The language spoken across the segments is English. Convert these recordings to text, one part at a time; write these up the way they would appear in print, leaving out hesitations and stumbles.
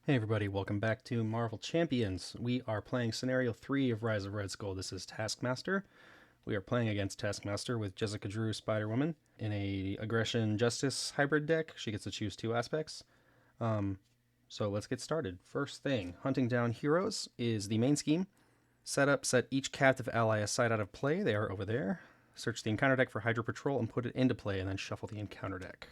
Hey everybody, welcome back to Marvel Champions. We are playing Scenario 3 of Rise of Red Skull. This is Taskmaster. We are playing against Taskmaster with Jessica Drew, Spider-Woman, in a Aggression Justice hybrid deck. She gets to choose two aspects. So let's get started. First thing, hunting down heroes is the main scheme. Set each captive ally aside out of play. They are over there. Search the encounter deck for Hydra Patrol and put it into play, and then shuffle the encounter deck.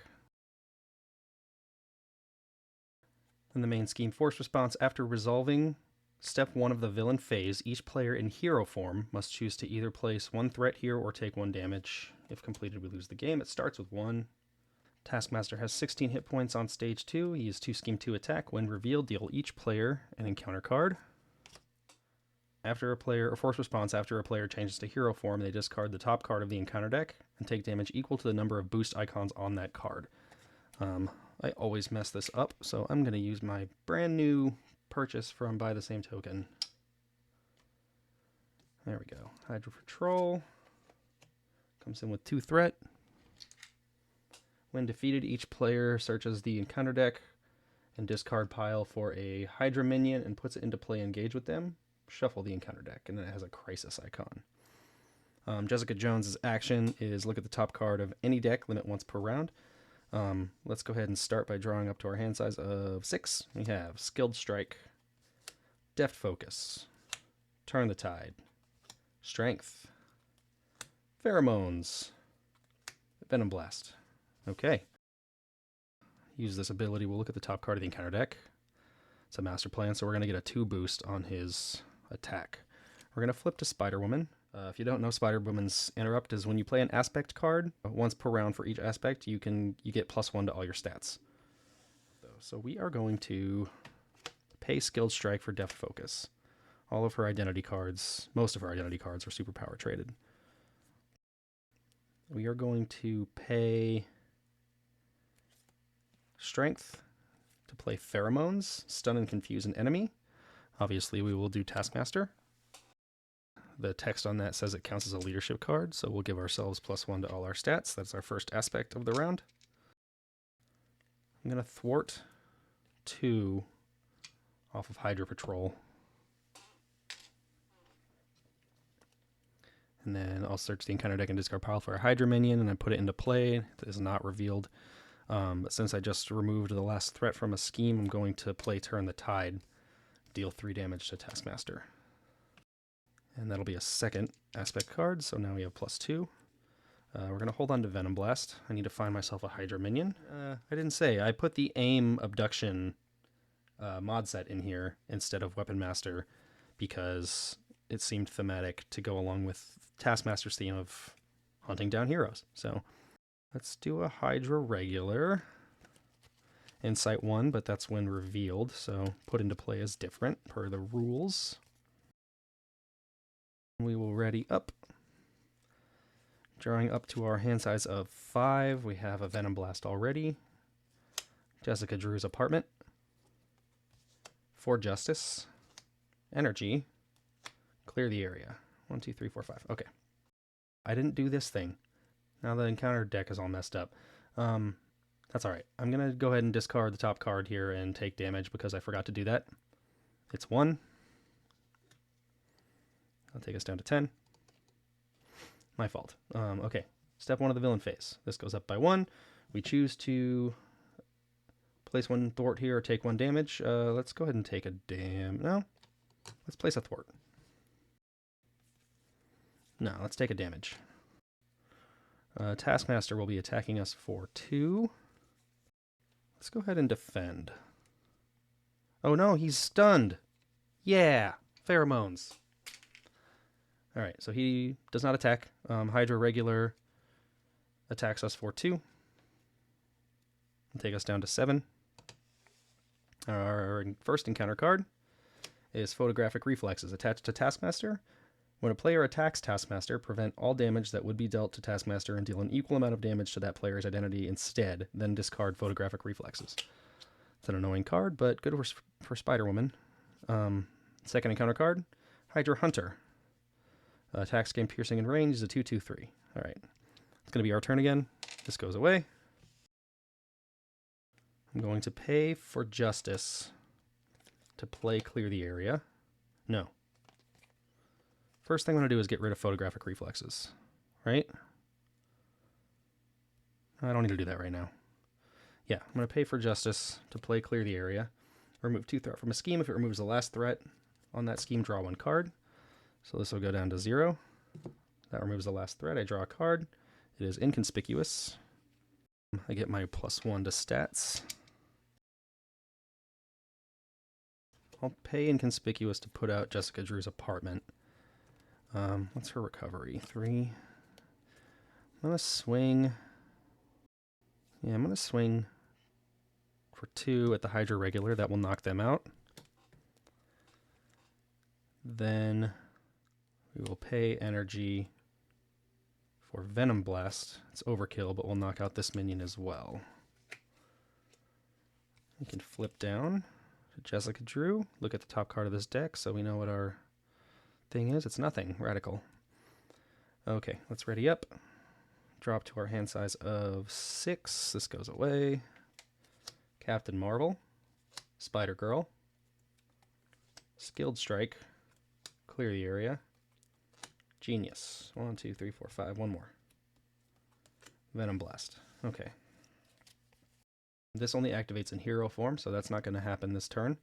In the main scheme, force response after resolving step 1 of the villain phase, each player in hero form must choose to either place one threat here or take 1 damage. If completed, we lose the game. It starts with 1. Taskmaster has 16 hit points on stage 2. He is 2 scheme 2 attack. When revealed, deal each player an encounter card. After a player, or force response, after a player changes to hero form, they discard the top card of the encounter deck and take damage equal to the number of boost icons on that card. I always mess this up, so I'm going to use my brand new purchase from Buy the Same Token. There we go. Hydra Patrol. Comes in with 2 threat. When defeated, each player searches the encounter deck and discard pile for a Hydra minion and puts it into play, engage with them. Shuffle the encounter deck, and then it has a crisis icon. Jessica Jones's action is look at the top card of any deck, limit once per round. Let's go ahead and start by drawing up to our hand size of 6. We have Skilled Strike, Deft Focus, Turn the Tide, Strength, Pheromones, Venom Blast. Okay. Use this ability. We'll look at the top card of the encounter deck. It's a master plan, so we're going to get a 2 boost on his attack. We're going to flip to Spider-Woman. If you don't know, Spider-Woman's interrupt is when you play an aspect card, once per round for each aspect, you get +1 to all your stats. So we are going to pay Skilled Strike for Deft Focus. All of her identity cards, most of her identity cards are superpower traded. We are going to pay Strength to play Pheromones, Stun and Confuse an enemy. Obviously, we will do Taskmaster. The text on that says it counts as a leadership card, so we'll give ourselves +1 to all our stats. That's our first aspect of the round. I'm going to thwart 2 off of Hydra Patrol. And then I'll search the encounter deck and discard pile for a Hydra minion, and I put it into play. It is not revealed. But since I just removed the last threat from a scheme, I'm going to play Turn the Tide, deal 3 damage to Taskmaster. And that'll be a second aspect card, so now we have +2. We're going to hold on to Venom Blast. I need to find myself a Hydra minion. I didn't say. I put the AIM Abduction mod set in here instead of Weapon Master because it seemed thematic to go along with Taskmaster's theme of hunting down heroes. So let's do a Hydra regular. Insight 1, but that's when revealed, so put into play is different per the rules. We will ready up. Drawing up to our hand size of 5, we have a Venom Blast already. Jessica Drew's apartment. For Justice. Energy. Clear the area. 1, 2, 3, 4, 5. Okay. I didn't do this thing. Now the encounter deck is all messed up. That's alright. I'm going to go ahead and discard the top card here and take damage because I forgot to do that. It's 1. I'll take us down to 10. My fault. Okay, step 1 of the villain phase. This goes up by 1. We choose to place 1 thwart here or take 1 damage. Let's go ahead and take a No. Let's place a thwart. No, let's take a damage. Taskmaster will be attacking us for 2. Let's go ahead and defend. Oh no, he's stunned. Yeah, Pheromones. Alright, so he does not attack. Hydra regular attacks us for 2. And take us down to 7. Our first encounter card is Photographic Reflexes. Attached to Taskmaster. When a player attacks Taskmaster, prevent all damage that would be dealt to Taskmaster and deal an equal amount of damage to that player's identity instead, then discard Photographic Reflexes. It's an annoying card, but good for Spider-Woman. Second encounter card, Hydra Hunter. Attacks, gain piercing and range is a 2/2/3. Alright. It's going to be our turn again. This goes away. I'm going to pay for Justice to play clear the area. No. First thing I'm going to do is get rid of photographic reflexes, right? I don't need to do that right now. Yeah, I'm going to pay for justice to play clear the area. Remove 2 threat from a scheme. If it removes the last threat on that scheme, draw 1 card. So this will go down to 0. That removes the last threat. I draw a card. It is inconspicuous. I get my +1 to stats. I'll pay inconspicuous to put out Jessica Drew's apartment. What's her recovery? 3. I'm going to swing. Yeah, I'm going to swing for 2 at the Hydra regular. That will knock them out. Then we will pay energy for Venom Blast. It's overkill, but we'll knock out this minion as well. We can flip down to Jessica Drew. Look at the top card of this deck so we know what our thing is. It's nothing. Radical. Okay, let's ready up. Drop to our hand size of 6. This goes away. Captain Marvel. Spider-Girl. Skilled Strike. Clear the area. Genius. 1, 2, 3, 4, 5. One more. Venom Blast. Okay. This only activates in hero form, so that's not going to happen this turn.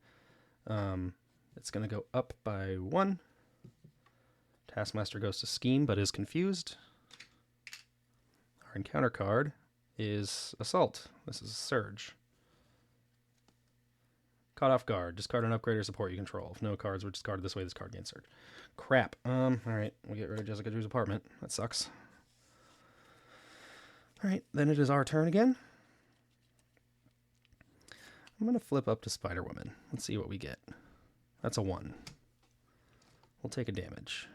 It's going to go up by 1. Taskmaster goes to Scheme, but is confused. Our encounter card is Assault. This is Surge. Caught off guard. Discard an upgrade or support you control. If no cards were discarded this way, this card gains Surge. Crap. Alright, we'll get rid of Jessica Drew's apartment. That sucks. Alright, then it is our turn again. I'm going to flip up to Spider-Woman. Let's see what we get. That's a 1. We'll take a damage.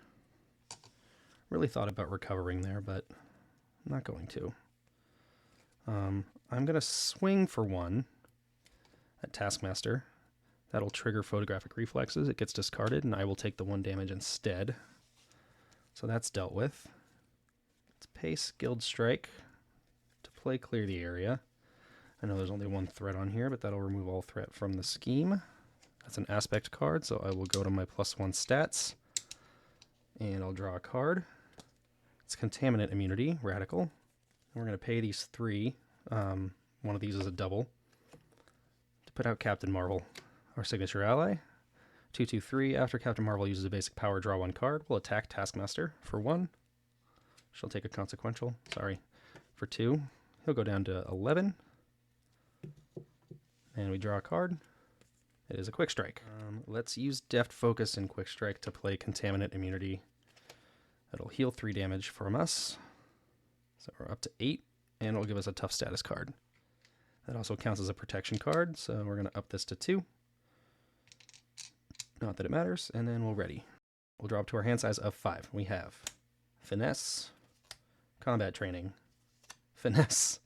Really thought about recovering there, but I'm not going to. I'm going to swing for 1 at Taskmaster. That'll trigger photographic reflexes. It gets discarded, and I will take the 1 damage instead. So that's dealt with. Let's pay Skilled Strike to play clear the area. I know there's only 1 threat on here, but that'll remove all threat from the scheme. That's an aspect card, so I will go to my +1 stats. And I'll draw a card. It's Contaminant Immunity, Radical. And we're going to pay these 3. One of these is a double. To put out Captain Marvel, our signature ally. 2, 2, 3. After Captain Marvel uses a basic power, draw 1 card. We'll attack Taskmaster for 1. She'll take a consequential. Sorry. For 2. He'll go down to 11. And we draw a card. It is a Quick Strike. Let's use Deft Focus and Quick Strike to play Contaminant Immunity. That'll heal 3 damage from us. So we're up to 8, and it'll give us a tough status card. That also counts as a protection card, so we're going to up this to 2. Not that it matters, and then we'll ready. We'll drop to our hand size of 5. We have Finesse, Combat Training, Finesse,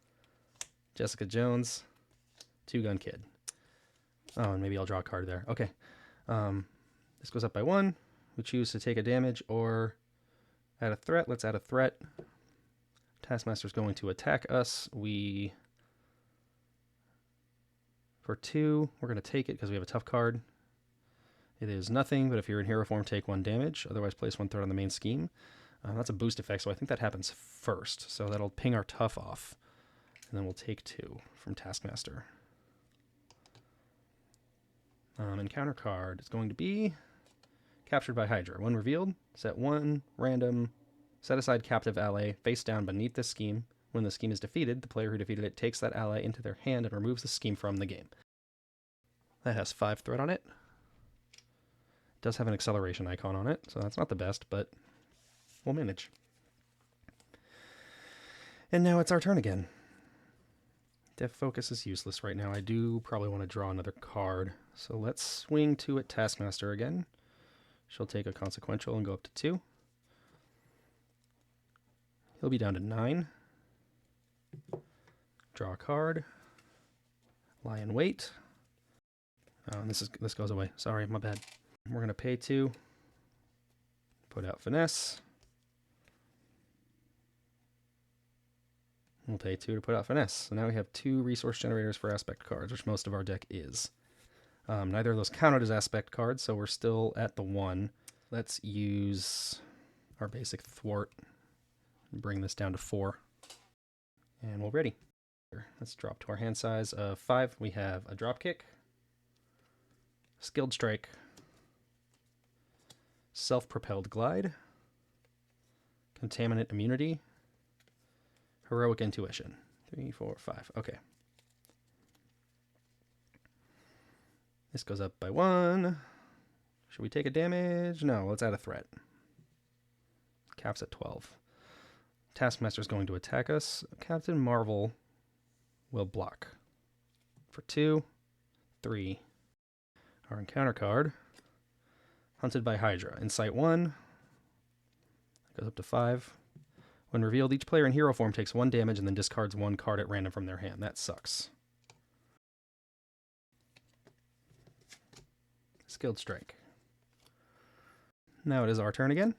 Jessica Jones, 2-Gun Kid. Oh, and maybe I'll draw a card there. Okay. This goes up by 1. We choose to take a damage or add a threat. Let's add a threat. Taskmaster's going to attack us. For 2, we're going to take it because we have a tough card. It is nothing, but if you're in hero form, take 1 damage. Otherwise, place 1 threat on the main scheme. That's a boost effect, so I think that happens first. So that'll ping our tough off. And then we'll take 2 from Taskmaster. Encounter card is going to be Captured by Hydra. When revealed, set 1 random set aside captive ally face down beneath this scheme. When the scheme is defeated, the player who defeated it takes that ally into their hand and removes the scheme from the game. That has 5 threat on it. It does have an acceleration icon on it, so that's not the best, but we'll manage. And now it's our turn again. Def Focus is useless right now. I do probably want to draw another card. So let's swing 2 at Taskmaster again. She'll take a consequential and go up to 2. He'll be down to 9. Draw a card. Lie in wait. Oh, and this goes away. Sorry, my bad. We're going to pay 2. Put out Finesse. We'll pay 2 to put out Finesse. So now we have 2 resource generators for aspect cards, which most of our deck is. Neither of those counted as aspect cards, so we're still at the 1. Let's use our basic thwart and bring this down to 4. And we're ready. Let's drop to our hand size of 5. We have a drop kick, skilled strike, self-propelled glide, contaminant immunity, heroic intuition. 3, 4, 5. Okay. This goes up by 1. Should we take a damage? No, let's add a threat. Cap's at 12. Taskmaster is going to attack us. Captain Marvel will block for 2, 3. Our encounter card, Hunted by Hydra. Insight 1. Goes up to 5. When revealed, each player in hero form takes 1 damage and then discards 1 card at random from their hand. That sucks. Skilled strike. Now it is our turn again.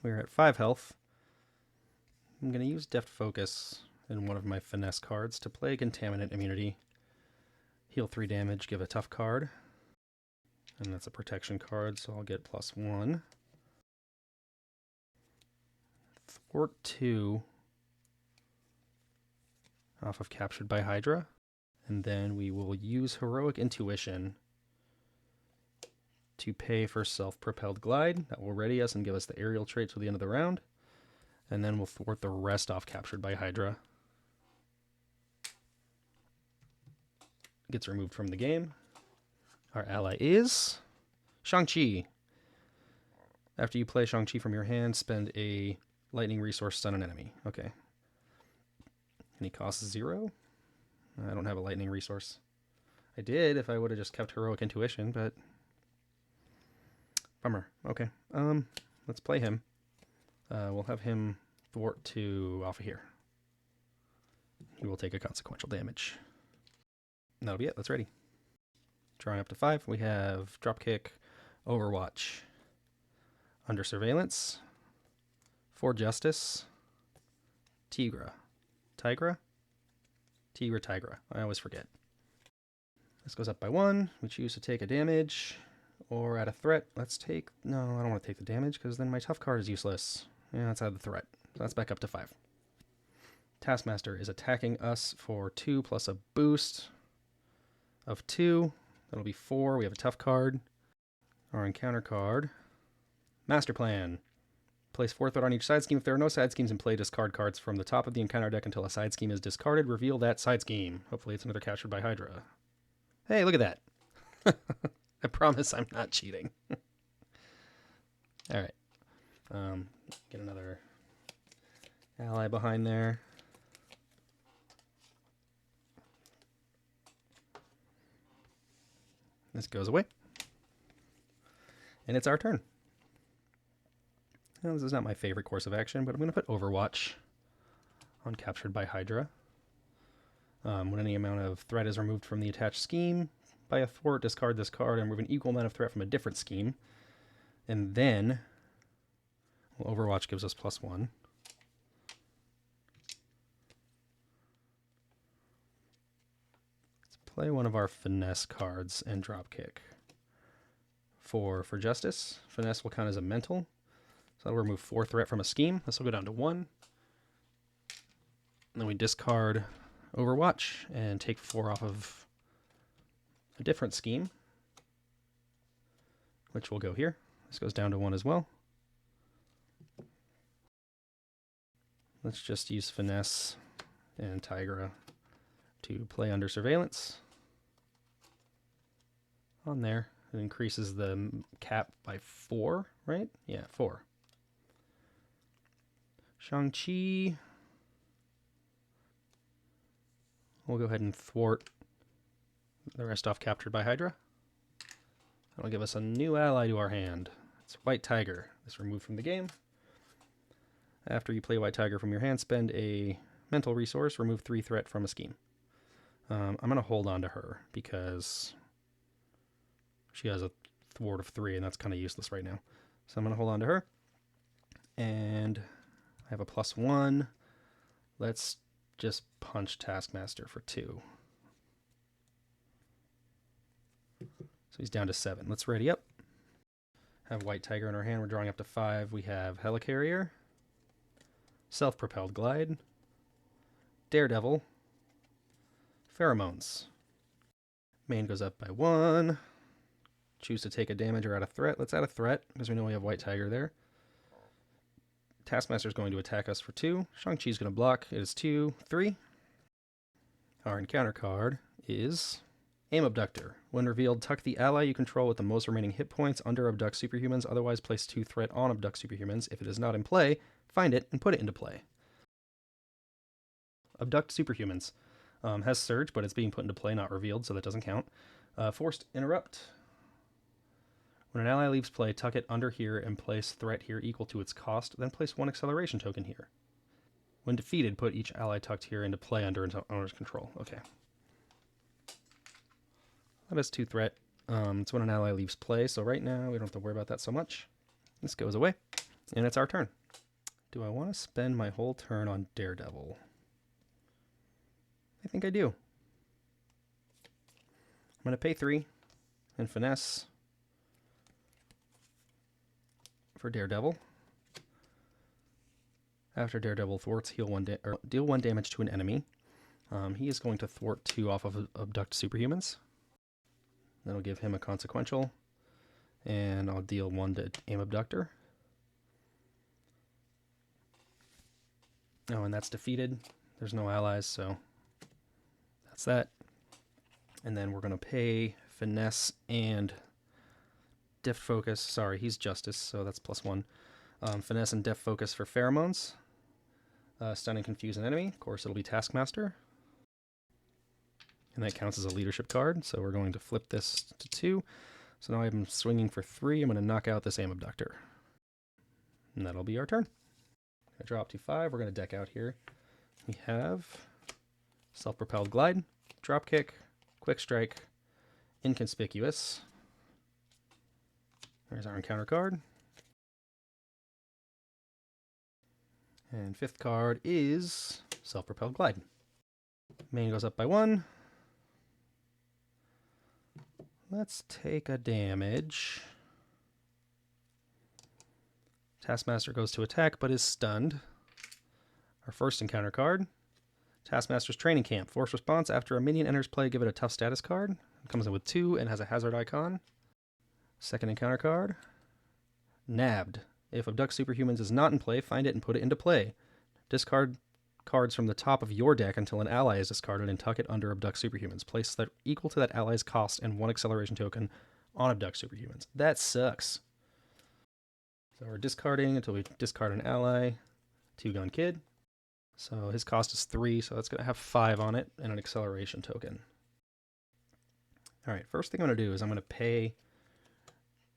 We're at 5 health. I'm going to use Deft Focus in one of my finesse cards to play Contaminant Immunity. Heal 3 damage, give a tough card. And that's a protection card, so I'll get +1. Thwart 2 off of Captured by Hydra. And then we will use Heroic Intuition to pay for Self-Propelled Glide. That will ready us and give us the aerial trait till the end of the round. And then we'll thwart the rest off Captured by Hydra. Gets removed from the game. Our ally is Shang-Chi. After you play Shang-Chi from your hand, spend a lightning resource, stun an enemy. Okay. And he costs 0? I don't have a lightning resource. I did if I would have just kept Heroic Intuition, but bummer. Okay. Let's play him. We'll have him thwart 2 off of here. He will take a consequential damage. And that'll be it. That's ready. Drawing up to 5. We have Dropkick, Overwatch, Under Surveillance, For Justice, Tigra. Tigra? Tigra. I always forget. This goes up by 1. We choose to take a damage or add a threat. Let's take... No, I don't want to take the damage because then my tough card is useless. Yeah, let's add the threat. So that's back up to 5. Taskmaster is attacking us for 2 plus a boost of 2. That'll be 4. We have a tough card. Our encounter card, Master Plan. Place 4 threat on each side scheme. If there are no side schemes in play, discard cards from the top of the encounter deck until a side scheme is discarded. Reveal that side scheme. Hopefully it's another Captured by Hydra. Hey, look at that. I promise I'm not cheating. All right. Get another ally behind there. This goes away. And it's our turn. Now, this is not my favorite course of action, but I'm going to put Overwatch on Captured by Hydra. When any amount of threat is removed from the attached scheme by a thwart, discard this card and remove an equal amount of threat from a different scheme. And then, well, Overwatch gives us +1. Let's play one of our finesse cards and dropkick. For Justice, finesse will count as a mental. So that'll remove 4 threat from a scheme. This will go down to 1. And then we discard Overwatch and take 4 off of a different scheme, which will go here. This goes down to 1 as well. Let's just use Finesse and Tigra to play Under Surveillance. On there, it increases the cap by 4, right? Yeah, 4. Shang-Chi. We'll go ahead and thwart the rest off Captured by Hydra. That'll give us a new ally to our hand. It's White Tiger. This removed from the game. After you play White Tiger from your hand, spend a mental resource, remove 3 threat from a scheme. I'm going to hold on to her because she has a thwart of 3, and that's kind of useless right now. So I'm going to hold on to her. And I have a +1. Let's just punch Taskmaster for 2. So he's down to 7. Let's ready up. Have White Tiger in our hand. We're drawing up to 5. We have Helicarrier, Self-Propelled Glide, Daredevil, Pheromones. Main goes up by 1. Choose to take a damage or add a threat. Let's add a threat, because we know we have White Tiger there. Taskmaster is going to attack us for 2. Shang-Chi is going to block. It is 2, 3. Our encounter card is Aim Abductor. When revealed, tuck the ally you control with the most remaining hit points under Abduct Superhumans. Otherwise, place 2 threat on Abduct Superhumans. If it is not in play, find it and put it into play. Abduct Superhumans has Surge, but it's being put into play, not revealed, so that doesn't count. Forced Interrupt. When an ally leaves play, tuck it under here and place threat here equal to its cost, then place 1 acceleration token here. When defeated, put each ally tucked here into play under its owner's control. Okay. That is 2 threat. It's when an ally leaves play, so right now we don't have to worry about that so much. This goes away, and it's our turn. Do I want to spend my whole turn on Daredevil? I think I do. I'm going to pay 3 and finesse for Daredevil. After Daredevil thwarts, deal 1 damage to an enemy. He is going to thwart 2 off of Abduct Superhumans. That'll give him a consequential, and I'll deal 1 to Aim Abductor. Oh, and that's defeated. There's no allies, so that's that. And then we're going to pay Finesse and Deft Focus. Sorry, he's Justice, so that's +1. Finesse and Deft Focus for Pheromones. Stun and Confuse an enemy. Of course, it'll be Taskmaster. And that counts as a leadership card, so we're going to flip this to 2. So now I'm swinging for 3. I'm going to knock out this Aim Abductor. And that'll be our turn. I draw up to 5. We're going to deck out here. We have Self-Propelled Glide, Dropkick, Quick Strike, Inconspicuous. There's our encounter card. And 5th card is Self-Propelled Glide. Main goes up by 1. Let's take a damage. Taskmaster goes to attack, but is stunned. Our first encounter card. Taskmaster's Training Camp. Force response. After a minion enters play, give it a tough status card. It comes in with 2 and has a hazard icon. Second encounter card. Nabbed. If Abduct Superhumans is not in play, find it and put it into play. Discard cards from the top of your deck until an ally is discarded and tuck it under Abduct Superhumans. Place that equal to that ally's cost and 1 acceleration token on Abduct Superhumans. That sucks. So we're discarding until we discard an ally. 2-Gun Kid. So his cost is 3, so it's going to have 5 on it and an acceleration token. Alright, first thing I'm going to do is I'm going to pay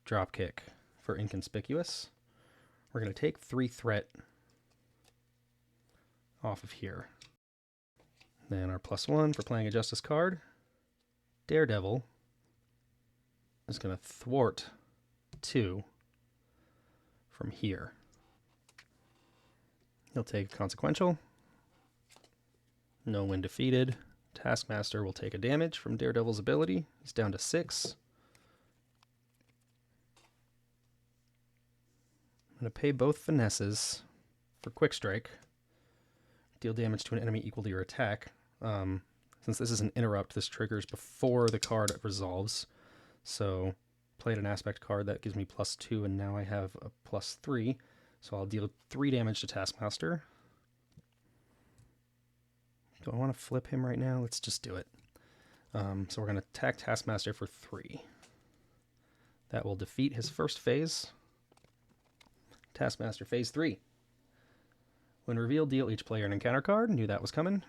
Dropkick for Inconspicuous. We're going to take 3 threat off of here. Then our +1 for playing a Justice card. Daredevil is going to thwart 2 from here. He'll take consequential. No when defeated. Taskmaster will take a damage from Daredevil's ability. He's down to 6. I'm going to pay both Finesses for Quick Strike. Deal damage to an enemy equal to your attack. Since this is an interrupt, this triggers before the card resolves. So played an aspect card that gives me +2, and now I have a +3. So I'll deal 3 damage to Taskmaster. Do I want to flip him right now? Let's just do it. So we're going to attack Taskmaster for 3. That will defeat his first phase. Taskmaster phase 3. When revealed, deal each player an encounter card. Knew that was coming.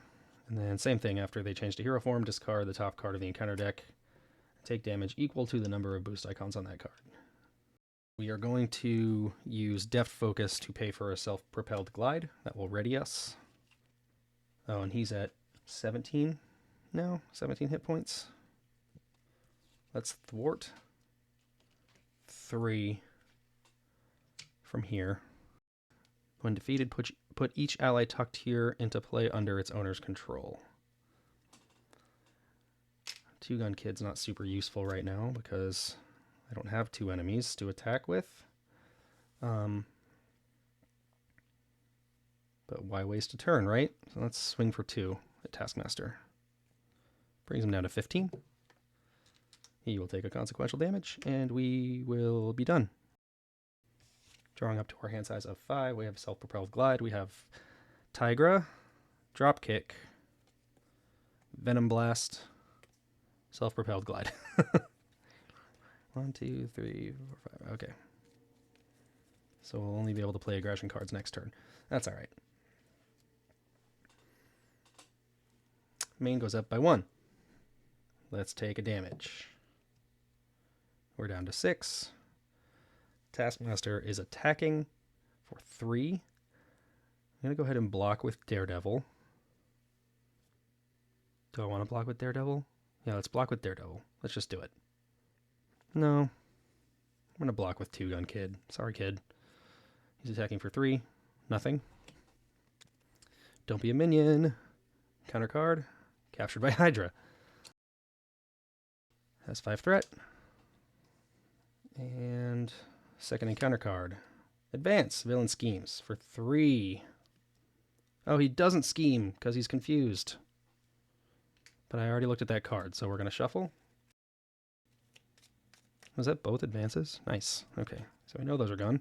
And then same thing, after they change to hero form, discard the top card of the encounter deck. Take damage equal to the number of boost icons on that card. We are going to use Deft Focus to pay for a Self-Propelled Glide. That will ready us. Oh, and he's at 17 now. 17 hit points. Let's thwart 3 from here. When defeated, put each ally tucked here into play under its owner's control. Two-gun kid's not super useful right now because I don't have two enemies to attack with. But why waste a turn, right? So let's swing for 2 at Taskmaster. Brings him down to 15. He will take a consequential damage, and we will be done. Drawing up to our hand size of 5, we have Self-Propelled Glide, we have Tigra, Dropkick, Venom Blast, Self-Propelled Glide. 1, 2, 3, 4, 5. Okay. So we'll only be able to play aggression cards next turn. That's alright. Main goes up by 1. Let's take a damage. We're down to 6. Taskmaster is attacking for 3. I'm going to go ahead and block with Daredevil. Do I want to block with Daredevil? Yeah, let's block with Daredevil. Let's just do it. No. I'm going to block with Two Gun Kid. Sorry, kid. He's attacking for 3. Nothing. Don't be a minion. Counter card. Captured by Hydra. Has 5 threat. And second encounter card. Advance. Villain schemes for 3. Oh, he doesn't scheme because he's confused. But I already looked at that card, so we're going to shuffle. Was that both advances? Nice. Okay, so we know those are gone.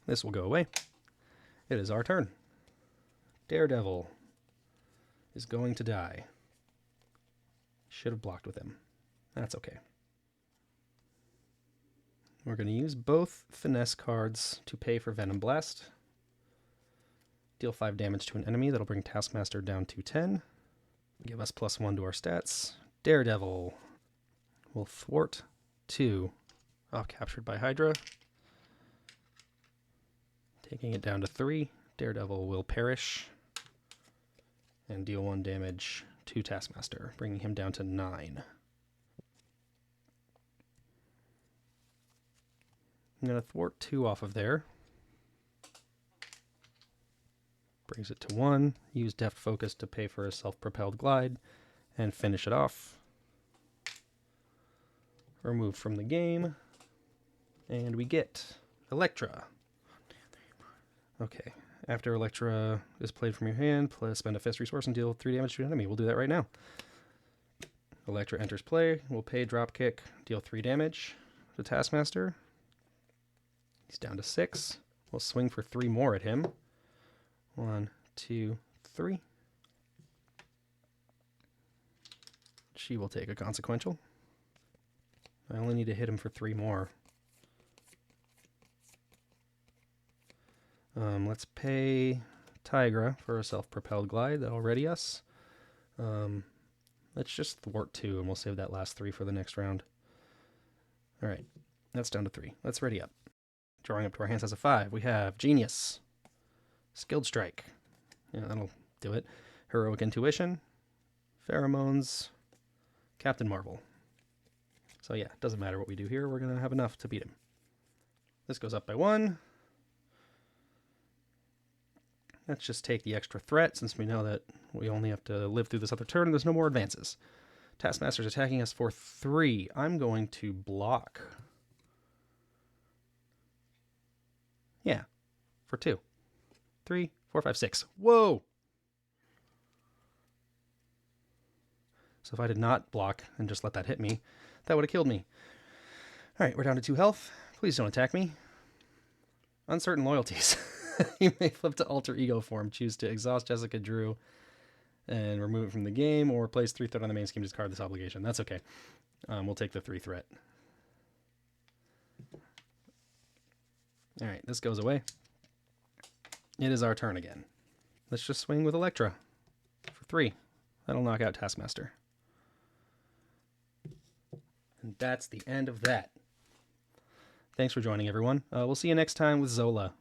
This will go away. It is our turn. Daredevil is going to die. Should have blocked with him. That's okay. We're going to use both finesse cards to pay for Venom Blast. Deal 5 damage to an enemy. That'll bring Taskmaster down to 10. Give us +1 to our stats. Daredevil will thwart 2. Oh, captured by Hydra. Taking it down to 3. Daredevil will perish and deal 1 damage to Taskmaster, bringing him down to 9. I'm going to thwart 2 off of there. Brings it to 1. Use Deft Focus to pay for a Self-Propelled Glide and finish it off. Remove from the game. And we get Electra. Okay. After Electra is played from your hand, spend a fist resource and deal 3 damage to an enemy. We'll do that right now. Electra enters play. We'll pay Dropkick, deal 3 damage to Taskmaster. He's down to 6. We'll swing for 3 more at him. 1, 2, 3. She will take a consequential. I only need to hit him for 3 more. Let's pay Tigra for a Self-Propelled Glide. That'll ready us. Let's just thwart 2, and we'll save that last 3 for the next round. Alright, that's down to 3. Let's ready up. Drawing up to our hand size of 5, we have Genius. Skilled Strike. Yeah, that'll do it. Heroic Intuition. Pheromones. Captain Marvel. So yeah, it doesn't matter what we do here. We're going to have enough to beat him. This goes up by 1. Let's just take the extra threat since we know that we only have to live through this other turn and there's no more advances. Taskmaster's attacking us for 3. I'm going to block. Yeah, for 2. 3, 4, 5, 6. Whoa! So if I did not block and just let that hit me, that would have killed me. Alright, we're down to 2 health. Please don't attack me. Uncertain loyalties. You may flip to alter ego form, choose to exhaust Jessica Drew and remove it from the game, or place 3 threat on the main scheme, discard this obligation. That's okay. We'll take the 3 threat. Alright, this goes away. It is our turn again. Let's just swing with Electra for 3. That'll knock out Taskmaster. And that's the end of that. Thanks for joining, everyone. We'll see you next time with Zola.